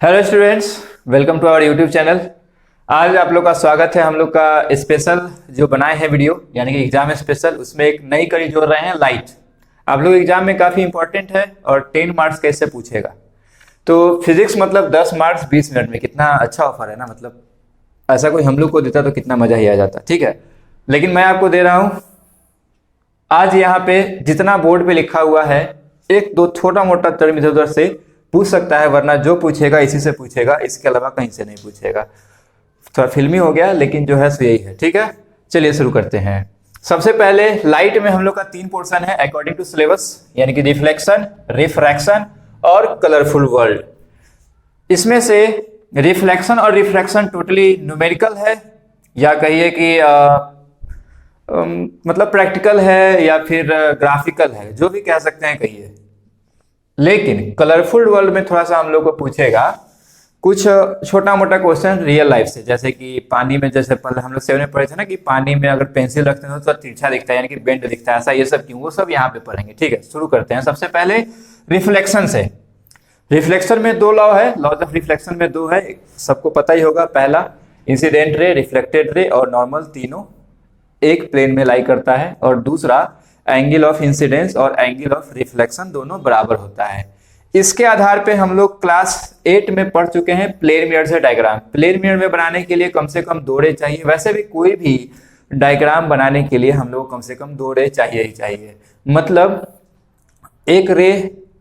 Hello students, welcome to our YouTube channel. आज आप लोग का स्वागत है। हम लोग का स्पेशल जो बनाए हैं वीडियो यानी कि एग्जाम स्पेशल, उसमें एक नई कड़ी जोड़ रहे हैं, लाइट। आप लोग एग्जाम में काफ़ी इंपॉर्टेंट है और 10 मार्क्स कैसे पूछेगा। तो फिजिक्स मतलब 10 मार्क्स 20 मिनट में, कितना अच्छा ऑफर है ना। मतलब ऐसा कोई हम लोग को देता तो कितना मजा ही आ जाता। ठीक है, लेकिन मैं आपको दे रहा हूँ आज यहाँ पे जितना बोर्ड पे लिखा हुआ है, एक दो छोटा मोटा टर्म इधर उधर से पूछ सकता है, वरना जो पूछेगा इसी से पूछेगा, इसके अलावा कहीं से नहीं पूछेगा। थोड़ा फिल्मी हो गया लेकिन जो है सो यही है। ठीक है, चलिए शुरू करते हैं। सबसे पहले लाइट में हम लोग का 3 पोर्शन है अकॉर्डिंग टू सिलेबस, यानी कि रिफ्लेक्शन, रिफ्रैक्शन और कलरफुल वर्ल्ड। इसमें से रिफ्लेक्शन और रिफ्रैक्शन टोटली न्यूमेरिकल है, या कहिए कि मतलब प्रैक्टिकल है या फिर ग्राफिकल है, जो भी कह सकते हैं कहिए। लेकिन कलरफुल वर्ल्ड में थोड़ा सा हम लोग को पूछेगा कुछ छोटा मोटा क्वेश्चन रियल लाइफ से, जैसे कि पानी में, जैसे पहले हम लोग 7 में पढ़े थे ना कि पानी में अगर पेंसिल रखते हैं तो तिरछा दिखता है, यानी कि बेंड दिखता है, ऐसा ये सब क्यों, वो सब यहाँ पे पढ़ेंगे। ठीक है, शुरू करते हैं। सबसे पहले रिफ्लेक्शन से। रिफ्लेक्शन में 2 लॉ है, लॉज ऑफ रिफ्लेक्शन में 2 है, सबको पता ही होगा। पहला इंसिडेंट रे, रिफ्लेक्टेड रे और नॉर्मल, तीनों एक प्लेन में लाई करता है। और दूसरा एंगल ऑफ इंसिडेंस और एंगल ऑफ रिफ्लेक्शन दोनों बराबर होता है। इसके आधार पे हम लोग क्लास 8 में पढ़ चुके हैं प्लेन मिरर से डायग्राम। प्लेन मिरर में बनाने के लिए कम से कम 2 रे चाहिए। वैसे भी कोई भी डायग्राम बनाने के लिए हम लोग कम से कम 2 रे चाहिए ही चाहिए। मतलब एक रे,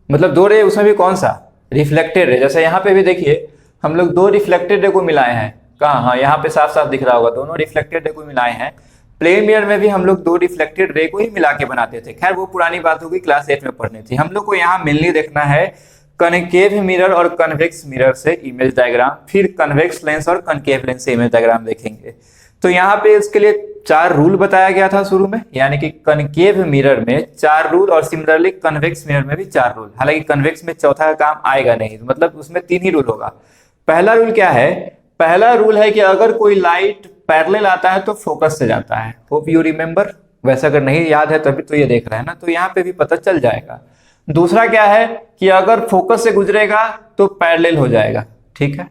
मतलब 2 रे, उसमें भी कौन सा, रिफ्लेक्टेड रे। जैसे यहाँ पे भी देखिए हम लोग 2 रिफ्लेक्टेड रे को मिलाए हैं। कहाँ, हाँ यहाँ पे साफ साफ दिख रहा होगा, दोनों रिफ्लेक्टेड रे को मिलाए हैं। प्लेन मिरर में भी हम लोग 2 रिफ्लेक्टेड रे को ही मिला के बनाते थे। खैर वो पुरानी बात होगी, क्लास 8 में पढ़नी थी। हम लोग को यहाँ मेनली देखना है कनकेव मिरर और कन्वेक्स मिरर से इमेज डायग्राम, फिर कन्वेक्स लेंस और कनकेव लेंस से इमेज डायग्राम देखेंगे। तो यहाँ पे इसके लिए 4 रूल बताया गया था शुरू में, यानी कि कनकेव मिरर में 4 रूल और सिमिलरली कन्वेक्स मिरर में भी 4 रूल। हालांकि कन्वेक्स में चौथा का काम आएगा नहीं, मतलब उसमें 3 ही रूल होगा। पहला रूल क्या है? पहला रूल है कि अगर कोई लाइट पैरेलल आता है तो फोकस से जाता है। Hope you remember. वैसे अगर नहीं याद है तभी तो ये देख रहे हैं ना, तो यहाँ पे भी पता चल जाएगा। दूसरा क्या है कि अगर फोकस से गुजरेगा तो पैरेलल हो जाएगा। ठीक है।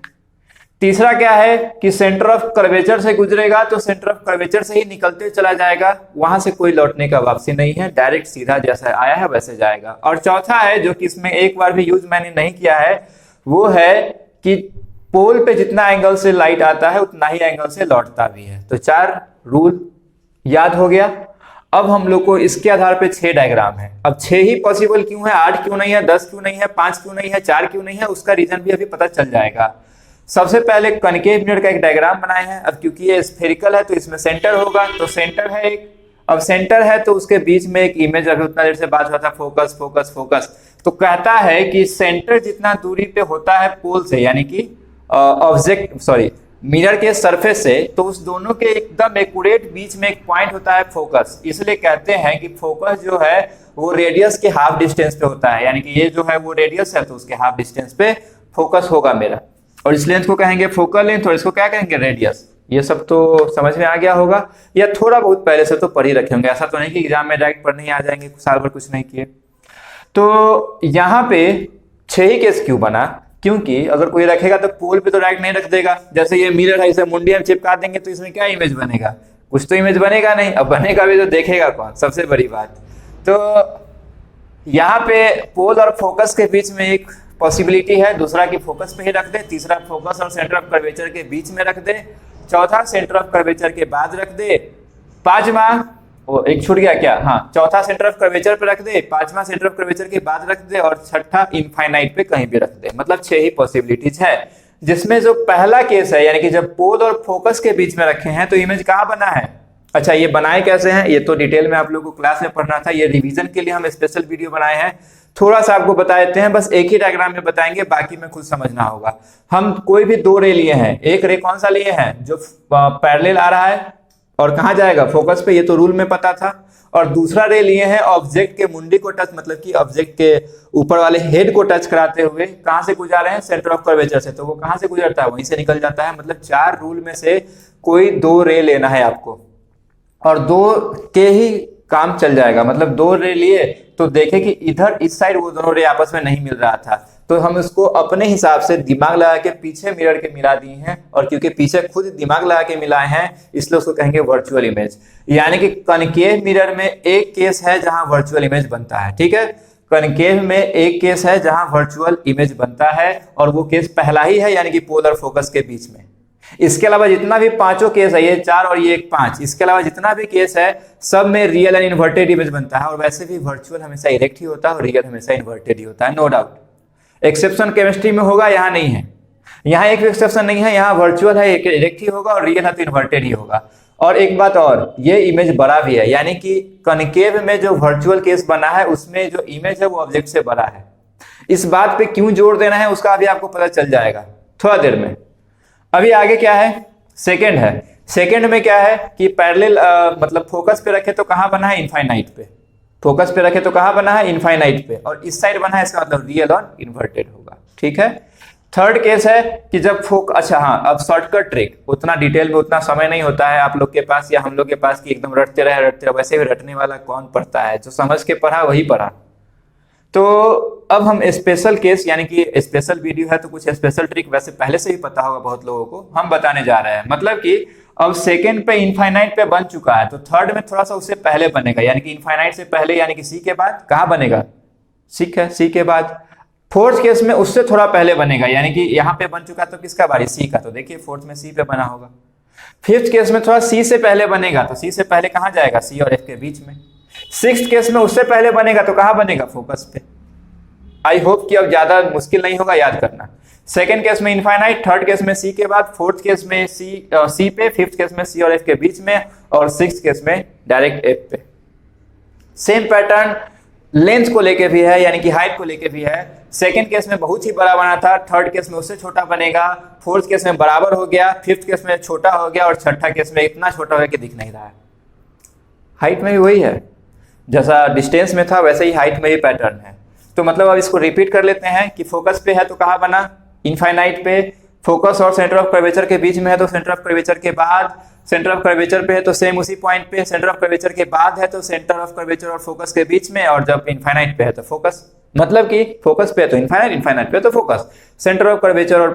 तीसरा क्या है कि सेंटर ऑफ कर्वेचर से गुजरेगा तो सेंटर ऑफ कर्वेचर से ही निकलते चला जाएगा, वहां से कोई लौटने का वापसी नहीं है, डायरेक्ट सीधा जैसा आया है वैसे जाएगा। और चौथा है, जो कि इसमें एक बार भी यूज मैंने नहीं किया है, वो है कि पोल पे जितना एंगल से लाइट आता है उतना ही एंगल से लौटता भी है। तो 4 रूल याद हो गया। अब हम लोग को इसके आधार पे 6 डायग्राम है। अब 6 ही पॉसिबल क्यों है, 8 क्यों नहीं है, 10 क्यों नहीं है, 5 क्यों नहीं है, 4 क्यों नहीं है, उसका रीजन भी अभी पता चल जाएगा। सबसे पहले कनकेव मिरर का एक डायग्राम बनाए हैं। अब क्योंकि ये स्फेरिकल है तो इसमें सेंटर होगा, तो सेंटर है एक। अब सेंटर है तो उसके बीच में एक इमेज, अभी उतना देर से बात हुआ था, फोकस फोकस फोकस। तो कहता है कि सेंटर जितना दूरी पे होता है पोल से, यानी कि मिरर के सरफेस से, तो उस दोनों के एकदम एक्यूरेट बीच में एक पॉइंट होता है फोकस। इसलिए कहते हैं कि फोकस जो है वो रेडियस के हाफ डिस्टेंस पे होता है, यानी कि ये जो है वो रेडियस है तो उसके हाफ डिस्टेंस पे फोकस होगा मेरा। और इस लेंथ को कहेंगे फोकल लेंथ और इसको क्या कहेंगे, रेडियस। ये सब तो समझ में आ गया होगा, या थोड़ा बहुत पहले से तो पढ़ ही रखे होंगे। ऐसा तो नहीं कि एग्जाम में डायरेक्ट पढ़ने ही आ जाएंगे, साल भर कुछ नहीं किए। तो यहाँ पे 6 ही केस क्यों बना? क्योंकि अगर कोई रखेगा तो पोल पे तो डायरेक्ट नहीं रख देगा। जैसे ये मिरर है, इसे मुंडिया में चिपका देंगे तो इसमें क्या इमेज बनेगा, कुछ तो इमेज बनेगा नहीं। अब बनेगा भी तो देखेगा कौन, सबसे बड़ी बात। तो यहाँ पे पोल और फोकस के बीच में एक पॉसिबिलिटी है, दूसरा कि फोकस पे ही रख दे, तीसरा फोकस और सेंटर ऑफ कर्वेचर के बीच में रख दे, चौथा सेंटर ऑफ कर्वेचर के बाद रख दे, पांचवा वो एक छूट गया क्या, हाँ, चौथा सेंटर ऑफ कर्वेचर पे रख दे, पांचवा सेंटर ऑफ कर्वेचर के बाद रख दे, और छठा इनफाइनाइट पे कहीं भी रख दे। मतलब 6 ही पॉसिबिलिटीज है, जिसमें जो पहला केस है, यानी कि जब पोल और फोकस के बीच में रखे हैं तो इमेज कहाँ बना है। अच्छा, ये बनाए कैसे हैं ये तो डिटेल में आप लोगों को क्लास में पढ़ना था, ये रिवीजन के लिए हम स्पेशल वीडियो बनाए हैं। थोड़ा सा आपको बता देते हैं, बस एक ही डायग्राम में बताएंगे, बाकी में खुद समझना होगा। हम कोई भी 2 रे लिए हैं। एक रे कौन सा लिए हैं, जो पैरेलल आ रहा है और कहाँ जाएगा, फोकस पे, ये तो रूल में पता था। और दूसरा रे लिए हैं ऑब्जेक्ट के मुंडी को टच, मतलब कि ऑब्जेक्ट के ऊपर वाले हेड को टच कराते हुए कहां से गुजार रहे हैं, सेंटर ऑफ कर्वेचर से, तो वो कहां से गुजरता है, वहीं से निकल जाता है। मतलब 4 रूल में से कोई 2 रे लेना है आपको, और 2 के ही काम चल जाएगा। मतलब 2 रे लिए तो देखे कि इधर इस साइड वो दोनों रे आपस में नहीं मिल रहा था, तो हम उसको अपने हिसाब से दिमाग लगा के पीछे मिरर के मिला दिए हैं, और क्योंकि पीछे खुद दिमाग लगा के मिलाए हैं इसलिए उसको कहेंगे वर्चुअल इमेज। यानी कि कनकेव मिरर में एक केस है जहां वर्चुअल इमेज बनता है, ठीक है, कनकेव में एक केस है जहां वर्चुअल इमेज बनता है, और वो केस पहला ही है, यानी कि पोलर फोकस के बीच में। इसके अलावा जितना भी पांचों केस है, ये 4 और ये 5, इसके अलावा जितना भी केस है सब में रियल एंड इन्वर्टेड इमेज बनता है। और वैसे भी वर्चुअल हमेशा इरेक्ट ही होता है और रियल हमेशा इन्वर्टेड ही होता है, नो डाउट। एक्सेप्शन केमिस्ट्री में होगा, यहाँ नहीं है, यहाँ एक एक्सेप्शन नहीं है, यहाँ वर्चुअल है इरेक्ट ही होगा और रियल है तो इन्वर्टेड ही होगा। और एक बात और, ये इमेज बड़ा भी है, यानी कि कनकेव में जो वर्चुअल केस बना है उसमें जो इमेज है वो ऑब्जेक्ट से बड़ा है। इस बात पे क्यों जोर देना है उसका अभी आपको पता चल जाएगा थोड़ा देर में। अभी आगे क्या है, सेकंड है। सेकंड में क्या है कि पैरेलल मतलब फोकस पे रखे तो कहां बना है, इनफाइनाइट पे। फोकस पे रखे तो कहां बना है, इनफाइनाइट पे, और इस साइड बना है, इसका मतलब रियल और इन्वर्टेड होगा, ठीक है। थर्ड केस है कि जब अच्छा हाँ, अब शॉर्टकट ट्रिक, उतना डिटेल में उतना समय नहीं होता है आप लोग के पास या हम लोग के पास कि एकदम रटते रहे, वैसे भी रटने वाला कौन पढ़ता है, जो समझ के पढ़ा वही पढ़ा। तो अब हम स्पेशल केस, यानी कि स्पेशल वीडियो है तो कुछ स्पेशल ट्रिक वैसे पहले से ही पता होगा बहुत लोगों को, हम बताने जा रहे हैं। मतलब कि अब सेकंड पे इनफाइनाइट पे बन चुका है तो थर्ड में थोड़ा सा उससे पहले बनेगा, यानी कि इनफाइनाइट से पहले, यानी कि सी के बाद कहाँ बनेगा, ठीक है, सी के बाद। फोर्थ केस में उससे थोड़ा पहले बनेगा, यानी कि यहाँ पे बन चुका तो किसका बारी, सी का, तो देखिए फोर्थ में सी पे बना होगा। फिफ्थ केस में थोड़ा सी से पहले बनेगा तो सी से पहले कहाँ जाएगा, सी और एफ के बीच में। सिक्स्थ केस में उससे पहले बनेगा तो कहां बनेगा, फोकस पे। आई होप कि अब ज्यादा मुश्किल नहीं होगा याद करना। सेकंड केस में इनफाइनाइट, थर्ड केस में सी के बाद, फोर्थ केस में सी पे, फिफ्थ केस में सी और एफ के बीच में, और सिक्स्थ केस में डायरेक्ट एफ पे। सेम पैटर्न लेंथ को लेके भी है, यानी कि हाइट को लेके भी है। सेकंड केस में बहुत ही बड़ा बना था, थर्ड केस में उससे छोटा बनेगा, फोर्थ केस में बराबर हो गया, फिफ्थ केस में छोटा हो गया, और छठा केस में इतना छोटा हो गया कि दिख नहीं रहा है। हाइट में भी वही है, जैसा डिस्टेंस में था वैसे ही हाइट में भी पैटर्न है। तो मतलब अब इसको रिपीट कर लेते हैं कि फोकस पे है तो कहाँ बना, इनफाइनाइट पे। फोकस और सेंटर ऑफ कर्वेचर के बीच में है तो सेंटर ऑफ कर्वेचर के बाद। सेंटर ऑफ कर्वेचर पे है तो सेम उसी पॉइंट पे। सेंटर ऑफ कर्वेचर के बाद है तो सेंटर ऑफ कर्वेचर और फोकस के बीच में। और जब इनफाइनाइट पे है तो फोकस, मतलब कि फोकस पे है तो इनफाइनाइट, इनफाइनाइट पे है तो फोकस। सेंटर ऑफ कर्वेचर और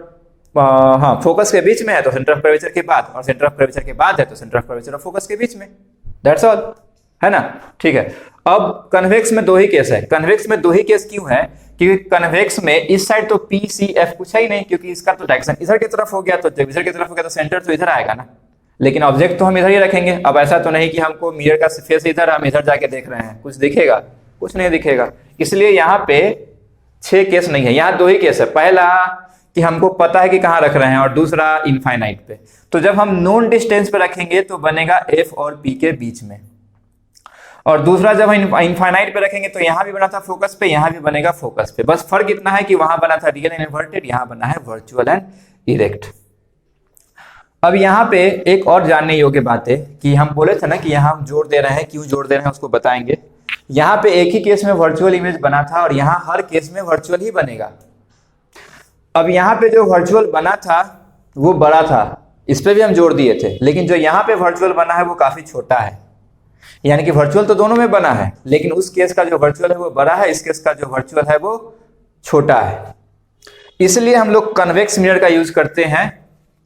हाँ फोकस के बीच में है तो सेंटर ऑफ कर्वेचर के बाद, और सेंटर ऑफ कर्वेचर के बाद है तो सेंटर ऑफ कर्वेचर और फोकस के बीच में। दैट्स ऑल, है ना, ठीक है। अब कन्वेक्स में दो ही केस है। कन्वेक्स में दो ही केस क्यों है, क्योंकि कन्वेक्स में इस साइड तो पी सी एफ कुछ है ही नहीं, क्योंकि इसका तो डायरेक्शन इधर की तरफ हो गया, तो जब इधर की तरफ हो गया तो सेंटर तो इधर आएगा ना, लेकिन ऑब्जेक्ट तो हम इधर ही रखेंगे। अब ऐसा तो नहीं कि हमको मिरर का फेस इधर, हम इधर जाके देख रहे हैं, कुछ दिखेगा, कुछ नहीं दिखेगा। इसलिए यहाँ पे 6 केस नहीं है, यहाँ 2 ही केस है। पहला कि हमको पता है कि कहाँ रख रहे हैं, और दूसरा इनफाइनाइट पे। तो जब हम नोन डिस्टेंस पे रखेंगे तो बनेगा एफ और पी के बीच में, और दूसरा जब हम इनफाइनाइट पे रखेंगे तो यहां भी बना था फोकस पे, यहां भी बनेगा फोकस पे। बस फर्क इतना है कि वहां बना था रियल एंड इन्वर्टेड, यहां बना है वर्चुअल एंड इरेक्ट। अब यहाँ पे एक और जानने योग्य बात है कि हम बोले थे ना कि यहाँ हम जोड़ दे रहे हैं, क्यों जोड़ दे रहे हैं उसको बताएंगे। यहाँ पे एक ही केस में वर्चुअल इमेज बना था और यहाँ हर केस में वर्चुअल ही बनेगा। अब यहाँ पे जो वर्चुअल बना था वो बड़ा था, इस पे भी हम जोड़ दिए थे, लेकिन जो यहाँ पे वर्चुअल बना है वो काफी छोटा है। यानी कि वर्चुअल तो दोनों में बना है, लेकिन उस केस का जो वर्चुअल है वो बड़ा है, इस केस का जो वर्चुअल है वो छोटा है। इसलिए हम लोग कन्वेक्स मिरर का यूज करते हैं,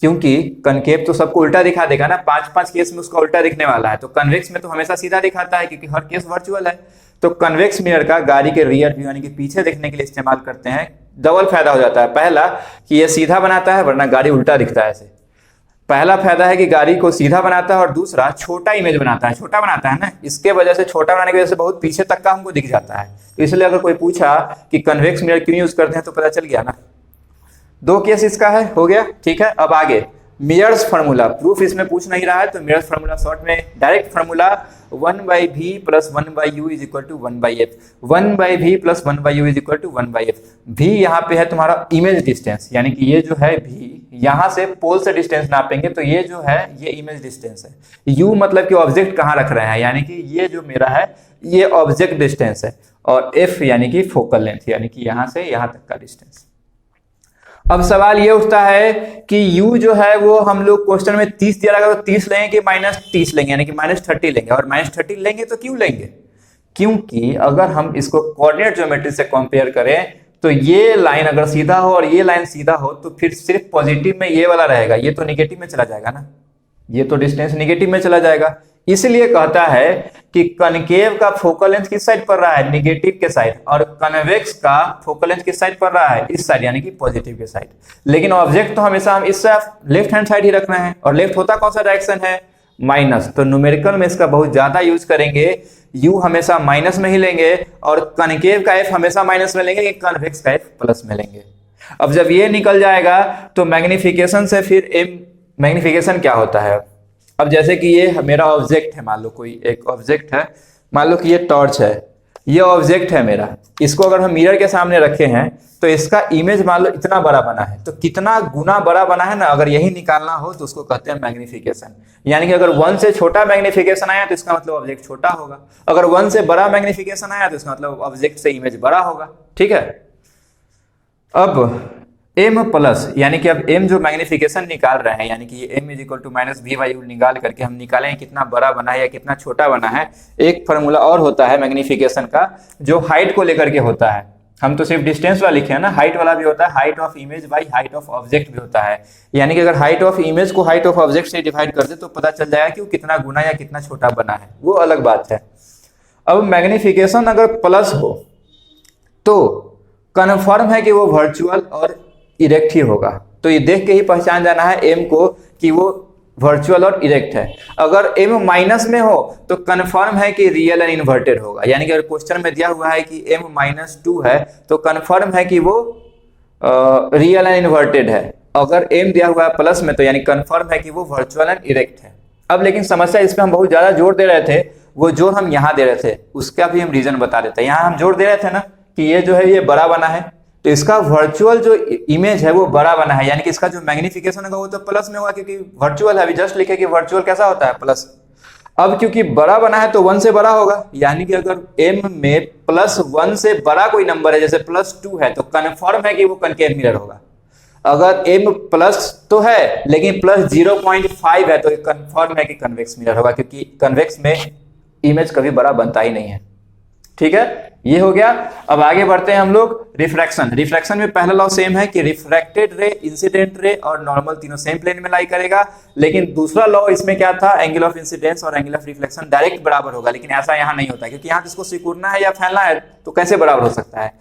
क्योंकि कनकेव तो सबको उल्टा दिखा देगा ना, 5-5 केस में उसका उल्टा दिखने वाला है। तो कन्वेक्स में तो हमेशा सीधा दिखाता है, क्योंकि हर केस वर्चुअल है। तो कन्वेक्स मिरर का गाड़ी के रियर व्यू यानी कि पीछे देखने के लिए इस्तेमाल करते हैं। डबल फायदा हो जाता है, पहला कि ये सीधा बनाता है वरना गाड़ी उल्टा दिखता है ऐसे, पहला फायदा है कि गाड़ी को सीधा बनाता है, और दूसरा छोटा इमेज बनाता है, छोटा बनाता है ना, इसके वजह से, छोटा बनाने की वजह से बहुत पीछे तक का हमको दिख जाता है। तो इसलिए अगर कोई पूछा कि कन्वेक्स मिरर क्यों यूज करते हैं तो पता चल गया ना। 2 केस इसका है, हो गया, ठीक है। अब आगे मिरर्स फार्मूला, प्रूफ इसमें पूछ नहीं रहा है, तो मिरर्स फार्मूला शॉर्ट में direct formula 1/v + 1/u = 1/f। 1/v + 1/u = 1/f। v यहाँ पे है तुम्हारा इमेज डिस्टेंस, यानी कि ये जो है v, यहाँ से पोल से डिस्टेंस नापेंगे तो ये जो है ये इमेज डिस्टेंस है। u मतलब कि ऑब्जेक्ट कहाँ रख रहे हैं, यानी कि ये जो मेरा है ये ऑब्जेक्ट डिस्टेंस है, और f यानी कि फोकल लेंथ, यानी कि यहाँ से यहाँ तक का डिस्टेंस। अब सवाल ये उठता है कि u जो है वो हम लोग क्वेश्चन में 30 दिया रहेगा तो 30 लेंगे कि -30 लेंगे, यानी कि -30 लेंगे। और -30 लेंगे तो क्यों लेंगे, क्योंकि अगर हम इसको कोऑर्डिनेट ज्योमेट्री से कंपेयर करें तो ये लाइन अगर सीधा हो और ये लाइन सीधा हो तो फिर सिर्फ पॉजिटिव में ये वाला रहेगा, ये तो निगेटिव में चला जाएगा ना, ये तो डिस्टेंस निगेटिव में चला जाएगा। इसलिए कहता है कि कनकेव का फोकल लेंथ किस साइड पड़ रहा है, निगेटिव के साइड, और कन्वेक्स का फोकल लेंथ किस साइड पड़ रहा है, इस साइड यानी कि पॉजिटिव के साइड। लेकिन ऑब्जेक्ट तो हमेशा हम इस लेफ्ट हैंड साइड ही रख रहे हैं, और लेफ्ट होता कौन सा डायरेक्शन है, माइनस। तो न्यूमेरिकल में इसका बहुत ज्यादा यूज करेंगे, यू हमेशा माइनस में ही लेंगे और कनकेव का एफ हमेशा माइनस में लेंगे, कन्वेक्स का एफ प्लस में लेंगे। अब जब ये निकल जाएगा तो मैग्निफिकेशन से फिर एम, मैग्निफिकेशन क्या होता है, अब जैसे कि ये मेरा ऑब्जेक्ट है, मान लो कोई एक ऑब्जेक्ट है, मान लो कि ये टॉर्च है, ये ऑब्जेक्ट है मेरा, इसको अगर हम मिरर के सामने रखे हैं तो इसका इमेज मान लो इतना बड़ा बना है, तो कितना गुना बड़ा बना है ना, अगर यही निकालना हो तो उसको कहते हैं मैग्निफिकेशन। यानी कि अगर 1 से छोटा मैग्निफिकेशन आया तो इसका मतलब ऑब्जेक्ट छोटा होगा, अगर 1 से बड़ा मैग्निफिकेशन आया तो इसका मतलब ऑब्जेक्ट से इमेज बड़ा होगा। ठीक है, अब m प्लस, यानी कि अब m जो मैग्निफिकेशन निकाल रहे हैं, यानी कि ये m is equal to minus v by u निकाल करके हम निकालें कितना बड़ा बना है या कितना छोटा बना है। एक फॉर्मूला और होता है मैग्निफिकेशन का जो हाइट को लेकर के होता है, हम तो सिर्फ डिस्टेंस वाला लिखे हैं ना, हाइट वाला भी होता है, height of image by height of object भी होता है। यानी कि अगर हाइट ऑफ इमेज को हाइट ऑफ ऑब्जेक्ट से डिवाइड कर दे तो पता चल जाएगा कि वो कितना गुना या कितना छोटा बना है, वो अलग बात है। अब मैग्निफिकेशन अगर प्लस हो तो कन्फर्म है कि वो वर्चुअल और इरेक्ट ही होगा, तो ये देख के ही पहचान जाना है m को कि वो वर्चुअल और इरेक्ट है। अगर m माइनस में हो तो कंफर्म है कि रियल एंड इन्वर्टेड होगा, यानी कि अगर क्वेश्चन में दिया हुआ है कि m -2 है तो कंफर्म है कि वो रियल एंड इन्वर्टेड है। अगर m दिया हुआ है प्लस में तो यानी कंफर्म है कि वो वर्चुअल एंड इरेक्ट है। अब लेकिन समस्या इस पर हम बहुत ज्यादा जोर दे रहे थे, वो जोर हम यहाँ दे रहे थे, उसका भी हम रीजन बता देते हैं। यहाँ हम जोर दे रहे थे ना कि ये जो है ये बड़ा बना है, तो इसका वर्चुअल जो इमेज है वो बड़ा बना है, यानी कि इसका जो मैग्निफिकेशन होगा वो तो प्लस में होगा क्योंकि वर्चुअल है। अभी जस्ट लिखे कि वर्चुअल कैसा होता है, प्लस। अब क्योंकि बड़ा बना है तो 1 से बड़ा होगा, यानी कि अगर m में +1 से बड़ा कोई नंबर है जैसे +2 है तो कन्फर्म है कि वो कनकेव मिरर होगा। अगर m प्लस तो है लेकिन +0.5 है तो कन्फर्म है कि कन्वेक्स मिरर होगा, क्योंकि कन्वेक्स में इमेज कभी बड़ा बनता ही नहीं है। ठीक है, ये हो गया। अब आगे बढ़ते हैं हम लोग रिफ्रैक्शन। रिफ्रैक्शन में पहला लॉ सेम है कि रिफ्रैक्टेड रे, इंसिडेंट रे और नॉर्मल तीनों सेम प्लेन में लाई करेगा। लेकिन दूसरा लॉ इसमें क्या था, एंगल ऑफ इंसिडेंस और एंगल ऑफ रिफ्लेक्शन डायरेक्ट बराबर होगा, लेकिन ऐसा यहाँ नहीं होता क्योंकि यहाँ इसको सिकुड़ना है या फैलना है तो कैसे बराबर हो सकता है।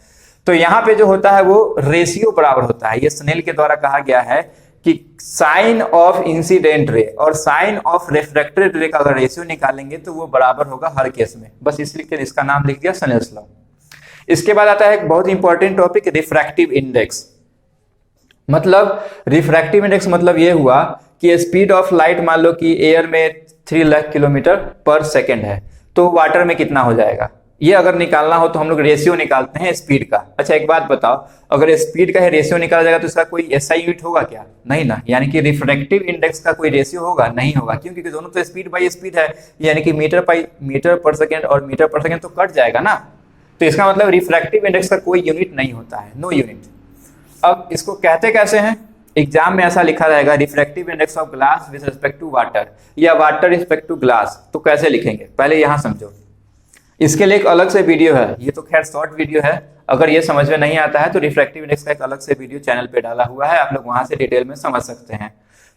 तो यहाँ पे जो होता है वो रेशियो बराबर होता है। ये स्नेल के द्वारा कहा गया है कि साइन ऑफ इंसिडेंट रे और साइन ऑफ रिफ्रैक्टेड रे का अगर रेशियो निकालेंगे तो वो बराबर होगा हर केस में। बस इसलिए इसका नाम लिख दिया स्नेल्स लॉ। इसके बाद आता है एक बहुत इंपॉर्टेंट टॉपिक, रिफ्रैक्टिव इंडेक्स। मतलब रिफ्रैक्टिव इंडेक्स मतलब ये हुआ कि स्पीड ऑफ लाइट मान लो कि एयर में 3 लाख किलोमीटर पर सेकेंड है तो वाटर में कितना हो जाएगा। ये अगर निकालना हो तो हम लोग रेशियो निकालते हैं स्पीड का। अच्छा एक बात बताओ, अगर स्पीड का रेशियो निकाला जाएगा तो इसका कोई एसआई यूनिट होगा क्या? नहीं ना। यानी कि रिफ्रैक्टिव इंडेक्स का कोई रेशियो होगा? नहीं होगा। क्यों? क्योंकि दोनों तो स्पीड बाई स्पीड है, यानी कि मीटर पर सेकेंड और मीटर पर सेकेंड तो कट जाएगा ना। तो इसका मतलब रिफ्रैक्टिव इंडेक्स का कोई यूनिट नहीं होता है, नो यूनिट। अब इसको कहते कैसे हैं? एग्जाम में ऐसा लिखा रहेगा refractive index of glass with respect to water या वाटर रिस्पेक्ट टू ग्लास। तो कैसे लिखेंगे पहले यहाँ समझो। इसके लिए एक अलग से वीडियो है, ये तो खैर शॉर्ट वीडियो है। अगर ये समझ में नहीं आता है तो रिफ्रैक्टिव इंडेक्स का एक अलग से वीडियो चैनल पे डाला हुआ है, आप लोग वहां से डिटेल में समझ सकते हैं।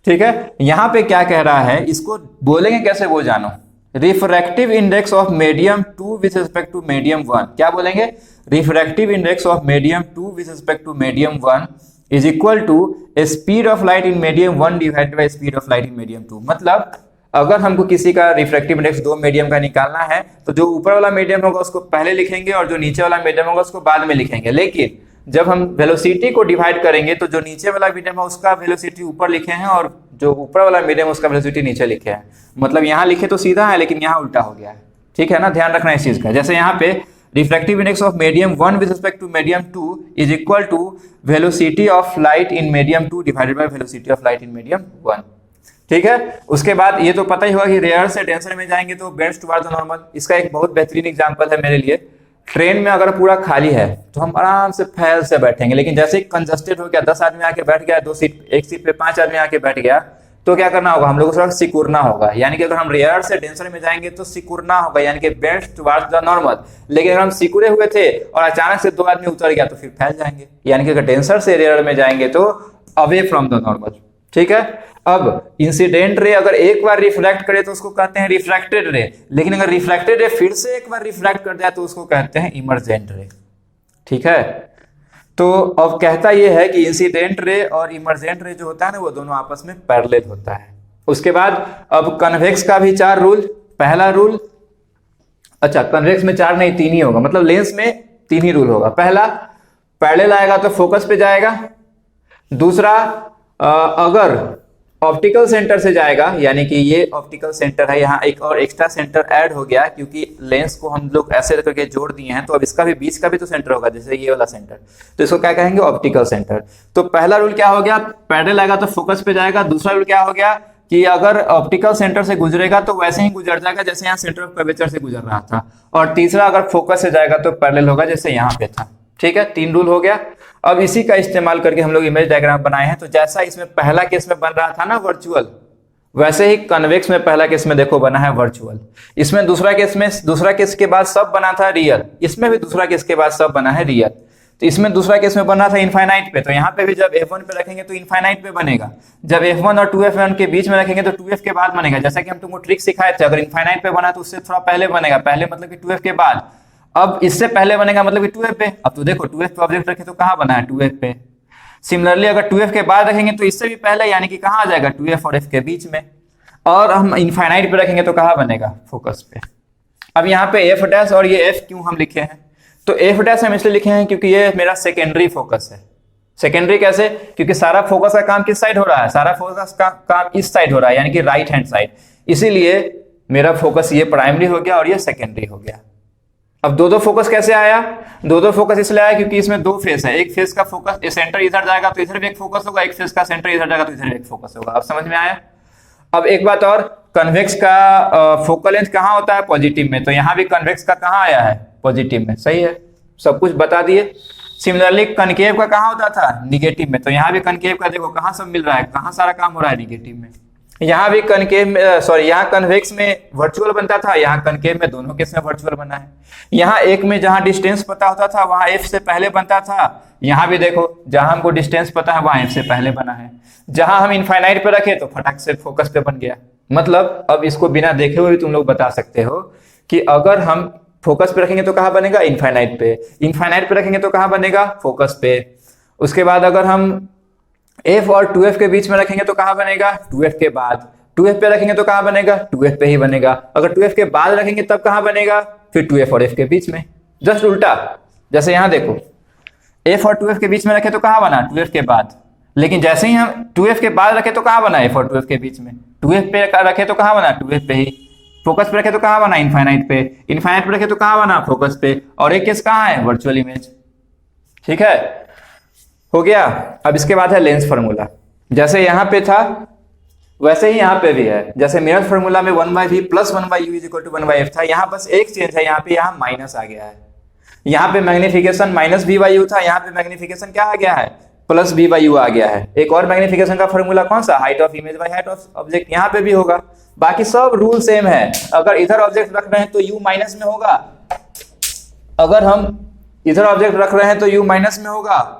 ठीक है, यहाँ पे क्या कह रहा है, इसको बोलेंगे कैसे वो जानो। Refractive index of medium 2 with respect to medium 1। क्या बोलेंगे? Refractive index of medium 2 with respect to medium 1 is equal to speed of light in medium 1 divided by speed of light in medium 2। मतलब अगर हमको किसी का refractive index 2 medium का निकालना है तो जो ऊपर वाला मीडियम होगा उसको पहले लिखेंगे और जो नीचे वाला मीडियम होगा उसको बाद में लिखेंगे। लेकिन जब हम वेलोसिटी को डिवाइड करेंगे तो जो नीचे वाला मीडियम है उसका वेलोसिटी ऊपर लिखे हैं और जो ऊपर वाला मीडियम उसका वेलोसिटी नीचे लिखे हैं। मतलब यहाँ लिखे तो सीधा है लेकिन यहाँ उल्टा हो गया है। ठीक है ना, ध्यान रखना इस चीज का। जैसे यहाँ पे refractive index of medium 1 with respect to medium 2 is equal to velocity of light in medium 2 divided by velocity of light in medium 1। ठीक है, उसके बाद ये तो पता ही होगा कि रेयर से डेंसर में जाएंगे तो बेंड्स टुवर्ड्स द नॉर्मल। इसका एक बहुत बेहतरीन एग्जांपल है मेरे लिए। ट्रेन में अगर पूरा खाली है तो हम आराम से फैल से बैठेंगे, लेकिन जैसे ही कंजस्टेड हो गया, 10 आदमी आके बैठ गया, 2 सीट, एक सीट पे 5 आदमी आके बैठ गया तो क्या करना होगा, हम लोग को थोड़ा सिकुड़ना होगा, यानी कि अगर हम रेयर से डेंसर में जाएंगे तो सिकुड़ना होगा, यानी कि बेंड टुवर्ड्स द नॉर्मल। लेकिन अगर हम सिकुड़े हुए थे और अचानक से दो आदमी उतर गया तो फिर फैल जाएंगे, यानी कि अगर डेंसर से रेयर में जाएंगे तो अवे फ्रॉम द नॉर्मल। ठीक है, अब इंसिडेंट रे अगर एक बार रिफ्लेक्ट करे तो उसको कहते हैं रिफ्रैक्टेड रे, लेकिन अगर रिफ्लेक्टेड रे फिर से एक बार रिफ्लेक्ट कर जाए तो उसको कहते हैं इमर्जेंट रे। ठीक है, तो अब कहता यह है कि इंसिडेंट रे और इमर्जेंट रे जो होता है ना वो दोनों आपस में पैरेलल होता है। उसके बाद अब कन्वेक्स का भी 4 रूल। पहला रूल, अच्छा कन्वेक्स में 4 नहीं 3 ही होगा, मतलब लेंस में 3 ही रूल होगा। पहला, पैरेलल आएगा तो फोकस पे जाएगा। दूसरा, अगर ऑप्टिकल सेंटर से जाएगा, यानी कि ये ऑप्टिकल सेंटर है, यहाँ एक और एक्स्ट्रा सेंटर ऐड हो गया क्योंकि लेंस को हम लोग ऐसे करके जोड़ दिए हैं, तो अब इसका भी बीच का भी तो सेंटर होगा, जैसे ये वाला सेंटर, तो इसको क्या कहेंगे, ऑप्टिकल सेंटर। तो पहला रूल क्या हो गया, पैरेलल आएगा तो फोकस पे जाएगा। दूसरा रूल क्या हो गया कि अगर ऑप्टिकल सेंटर से गुजरेगा तो वैसे ही गुजर जाएगा जैसे यहाँ सेंटर ऑफ कर्वेचर से गुजर रहा था। और तीसरा, अगर फोकस से जाएगा तो पैरेलल होगा जैसे यहाँ पे था। ठीक है, 3 रूल हो गया। अब इसी का इस्तेमाल करके हम लोग इमेज डायग्राम बनाए हैं। तो जैसा इसमें पहला केस में बन रहा था ना वर्चुअल, वैसे ही कन्वेक्स में पहला केस में देखो बना है वर्चुअल। इसमें दूसरा केस के बाद सब बना था रियल, इसमें भी दूसरा केस के बाद सब बना है रियल। तो इसमें दूसरा केस में बना था इनफाइनाइट पे, तो यहाँ पे भी जब f1 पे रखेंगे तो इनफाइनाइट पे बनेगा। जब f1 और 2f1 के बीच में रखेंगे तो 2f के बाद बनेगा। जैसा कि हम तुमको ट्रिक सिखाए थे, अगर इनफाइनाइट पे बना तो उससे थोड़ा पहले बनेगा, पहले मतलब कि 2f के बाद। अब इससे पहले बनेगा मतलब कि 2f पे। अब तो देखो 2f पे ऑब्जेक्ट रखे तो कहाँ बना है, 2f पे। सिमिलरली अगर 2f के बाद रखेंगे तो इससे भी पहले, यानी कि कहाँ आ जाएगा, 2f और f के बीच में। और हम इनफाइनाइट पे रखेंगे तो कहाँ बनेगा, फोकस पे। अब यहाँ पे f डैश और ये f क्यों हम लिखे हैं, तो f डैश हम इसलिए लिखे हैं क्योंकि ये मेरा सेकेंडरी फोकस है। सेकेंडरी कैसे, क्योंकि सारा फोकस का काम किस साइड हो रहा है, सारा फोकस का काम इस साइड हो रहा है, यानी कि राइट हैंड साइड। इसीलिए मेरा फोकस ये प्राइमरी हो गया और ये सेकेंडरी हो गया। अब दो फोकस कैसे आया, दो फोकस इसलिए आया क्योंकि इसमें 2 फेस है। एक फेस का फोकस सेंटर इधर जाएगा तो इधर भी एक फोकस होगा, एक फेस का सेंटर इधर जाएगा तो इधर भी एक फोकस होगा। अब समझ में आया। अब एक बात और, कन्वेक्स का फोकल लेंथ कहाँ होता है, पॉजिटिव में, तो यहाँ भी कन्वेक्स का कहाँ आया है, पॉजिटिव में। सही है, सब कुछ बता दिए। सिमिलरली कनकेव का कहाँ होता था, निगेटिव में, तो यहाँ भी कनकेव का देखो कहाँ सब मिल रहा है, कहाँ सारा काम हो रहा है, निगेटिव में। यहाँ भी कनकेव में, यहाँ कन्वेक्स में वर्चुअल बनता था, यहाँ कनकेव में, दोनों केस में वर्चुअल बना है। यहाँ एक में जहाँ डिस्टेंस पता होता था वहां f से पहले बनता था, यहाँ भी देखो जहां हमको डिस्टेंस पता है वहां f से पहले बना है। जहां हम इनफाइनाइट पे रखे तो फटाक से फोकस पे बन गया। मतलब अब इसको बिना देखे हुए तुम लोग बता सकते हो कि अगर हम फोकस पे रखेंगे तो कहाँ बनेगा, इनफाइनाइट पे। इनफाइनाइट पे रखेंगे तो कहाँ बनेगा, फोकस पे। उसके बाद अगर हम f और 2f के बीच में रखेंगे तो कहाँ बनेगा, 2f के बाद। 2f पे रखेंगे तो कहाँ बनेगा, 2f पे ही बनेगा। अगर 2f के बाद रखेंगे तब कहाँ बनेगा, फिर 2f और f के बीच में। जस्ट उल्टा, जैसे यहाँ देखो f और 2f के बीच में रखे तो कहाँ बना, 2f के बाद। लेकिन जैसे ही हम 2f के बाद रखे तो कहाँ बना, f और 2f के बीच में। 2f पे रखे तो कहाँ बना, 2f पे ही। फोकस पे रखे तो कहाँ बना, इनफाइनाइट पे। इनफाइनाइट पे रखे तो कहाँ बना, फोकस पे। और एक केस कहाँ है, वर्चुअल इमेज। ठीक है, हो गया। अब इसके बाद है लेंस फार्मूला। जैसे यहाँ पे था वैसे ही यहाँ पे भी है। जैसे मिरर फार्मूला में 1/v plus 1/u is equal to 1/f था, यहाँ बस एक चेंज है, यहाँ पे यहाँ माइनस आ गया है। यहाँ पे मैग्निफिकेशन माइनस v/u था, यहाँ पे मैग्निफिकेशन क्या आ गया है, प्लस v/u आ गया है। एक और मैग्निफिकेशन का फार्मूला कौन सा, height of image by height of object, यहाँ पे भी होगा। बाकी सब रूल सेम है। अगर इधर ऑब्जेक्ट रख रहे हैं तो u माइनस में होगा, अगर हम इधर ऑब्जेक्ट रख रहे हैं तो u माइनस में होगा।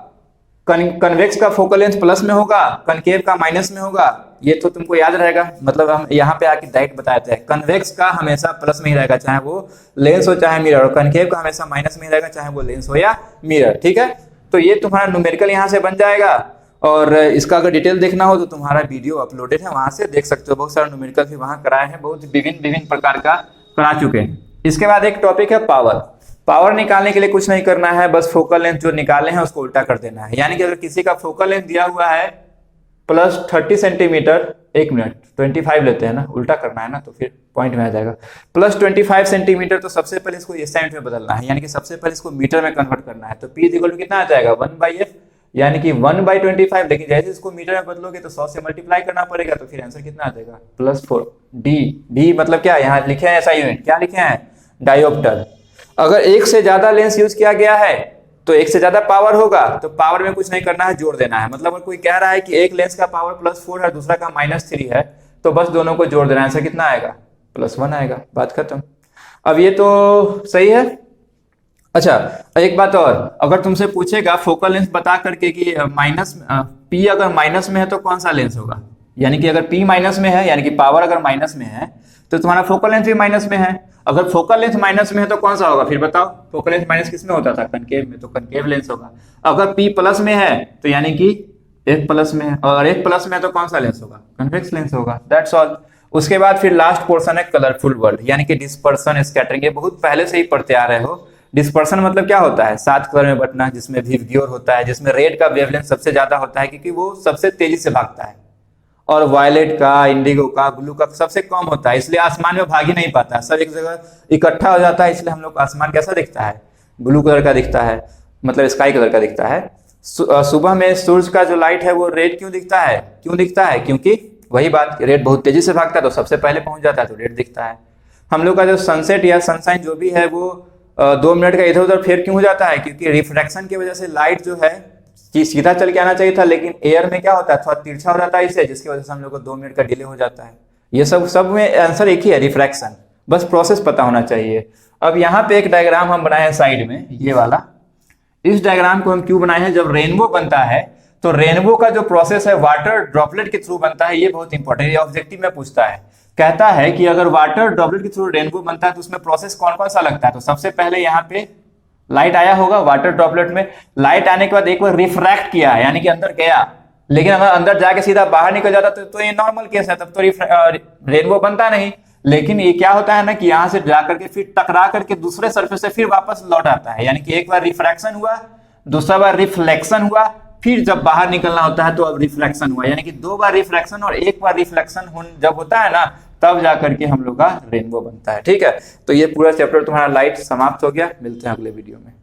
कन्वेक्स का फोकल लेंथ प्लस में होगा, कनकेव का माइनस में होगा। ये तो तुमको याद रहेगा, मतलब हम यहाँ पे आके डायरेक्ट बताते हैं। कन्वेक्स का हमेशा प्लस में ही रहेगा, चाहे वो लेंस हो चाहे मिरर, और कनकेव का हमेशा माइनस में ही रहेगा, चाहे वो लेंस हो या मिरर। ठीक है, तो ये तुम्हारा न्यूमेरिकल यहाँ से बन जाएगा। और इसका अगर डिटेल देखना हो तो तुम्हारा वीडियो अपलोडेड है, वहां से देख सकते हो। बहुत सारा न्यूमेरिकल भी वहां कराए हैं, बहुत विभिन्न प्रकार का करा चुके हैं। इसके बाद एक टॉपिक है पावर। पावर निकालने के लिए कुछ नहीं करना है, बस फोकल लेंथ जो निकाले हैं उसको उल्टा कर देना है। यानी कि अगर किसी का फोकल लेंथ दिया हुआ है प्लस 30 सेंटीमीटर, 1 मिनट 25 लेते हैं ना, उल्टा करना है ना तो फिर पॉइंट में आ जाएगा। प्लस 25 सेंटीमीटर, तो सबसे पहले इसको इस साइड में बदलना है, यानी कि सबसे पहले इसको मीटर में कन्वर्ट करना है। तो p इक्वल टू कितना आ जाएगा, 1/f, यानी कि 1/25। लेकिन जैसे इसको मीटर में बदलोगे तो 100 से मल्टीप्लाई करना पड़ेगा, तो फिर आंसर कितना आ जाएगा, +4। डी मतलब क्या, यहाँ लिखे हैं ऐसा यूनिट, क्या लिखे हैं, डायोप्टर। अगर एक से ज्यादा लेंस यूज किया गया है तो एक से ज्यादा पावर होगा तो पावर में कुछ नहीं करना है, जोड़ देना है। मतलब अगर कोई कह रहा है कि एक लेंस का पावर +4 है, दूसरा का -3 है, तो बस दोनों को जोड़ देना है। ऐसा कितना आएगा? +1 आएगा, बात खत्म। अब ये तो सही है। अच्छा, एक बात और, अगर तुमसे पूछेगा फोकल लेंथ बता करके कि P अगर माइनस में है तो कौन सा लेंस होगा, यानी कि अगर P माइनस में है, यानी कि पावर अगर माइनस में है, तो तुम्हारा फोकल लेंथ भी माइनस में है। अगर फोकल लेंथ माइनस में है तो कौन सा होगा, फिर बताओ। फोकल लेंथ माइनस किस में होता था? कनकेव में, तो कनकेव लेंस होगा। अगर P प्लस में है तो यानी कि F प्लस में है, और F प्लस में है तो कौन सा लेंस होगा? कन्वेक्स लेंस होगा। That's all. उसके बाद फिर लास्ट पोर्शन है कलरफुल वर्ल्ड, यानी कि डिस्पर्सन, स्कैटरिंग। ये बहुत पहले से ही पढ़ते आ रहे हो। डिस्पर्सन मतलब क्या होता है? 7 कलर में बंटना, जिसमें विवग्योर होता है, जिसमें रेड का वेवलेंथ सबसे ज्यादा होता है क्योंकि वो सबसे तेजी से भागता है, और वायलेट का, इंडिगो का, ब्लू का सबसे कम होता है, इसलिए आसमान में भाग ही नहीं पाता, सब एक जगह इकट्ठा हो जाता है। इसलिए हम लोग आसमान कैसा दिखता है? ब्लू कलर का दिखता है, मतलब स्काई कलर का दिखता है। सुबह में सूरज का जो लाइट है वो रेड क्यों दिखता है? क्यों दिखता है? क्योंकि वही बात, रेड बहुत तेजी से भागता है तो सबसे पहले पहुंच जाता है, तो रेड दिखता है। हम लोग का जो सनसेट या सनशाइन जो भी है वो 2 मिनट का इधर उधर फेर क्यों हो जाता है? क्योंकि रिफ्रैक्शन की वजह से लाइट जो है कि सीधा चल के आना चाहिए था, लेकिन एयर में क्या होता है, थोड़ा तिरछा हो जाता है इससे, जिसकी वजह से हम लोग को 2 मिनट का डिले हो जाता है। ये सब में आंसर एक ही है, रिफ्रैक्शन। बस प्रोसेस पता होना चाहिए। अब यहाँ पे एक डायग्राम हम बनाए हैं साइड में, ये वाला। इस डायग्राम को हम क्यों बनाए हैं? जब रेनबो बनता है तो रेनबो का जो प्रोसेस है वाटर ड्रॉपलेट के थ्रू बनता है। ये बहुत इंपॉर्टेंट, ये ऑब्जेक्टिव में पूछता है। कहता है कि अगर वाटर ड्रॉपलेट के थ्रू रेनबो बनता है तो उसमें प्रोसेस कौन कौन सा लगता है? तो सबसे पहले यहाँ पे लाइट आया होगा वाटर ड्रॉपलेट में, लाइट आने के बाद एक बार रिफ्रैक्ट किया, यानी कि अंदर गया, लेकिन अगर अंदर जाके सीधा बाहर निकल जाता तो ये नॉर्मल केस है, तब तो रेनबो बनता नहीं। लेकिन ये क्या होता है ना कि यहाँ से जाकर के फिर टकरा करके दूसरे सरफेस से फिर वापस लौट आता है, यानी कि एक बार रिफ्रैक्शन हुआ, दूसरा बार रिफ्लेक्शन हुआ, फिर जब बाहर निकलना होता है तो अब रिफ्लेक्शन हुआ, यानी कि 2 बार रिफ्लेक्शन और 1 बार रिफ्लेक्शन जब होता है ना, तब जाकर के हम लोग का रेनबो बनता है। ठीक है, तो ये पूरा चैप्टर तुम्हारा लाइट समाप्त हो गया। मिलते हैं अगले वीडियो में।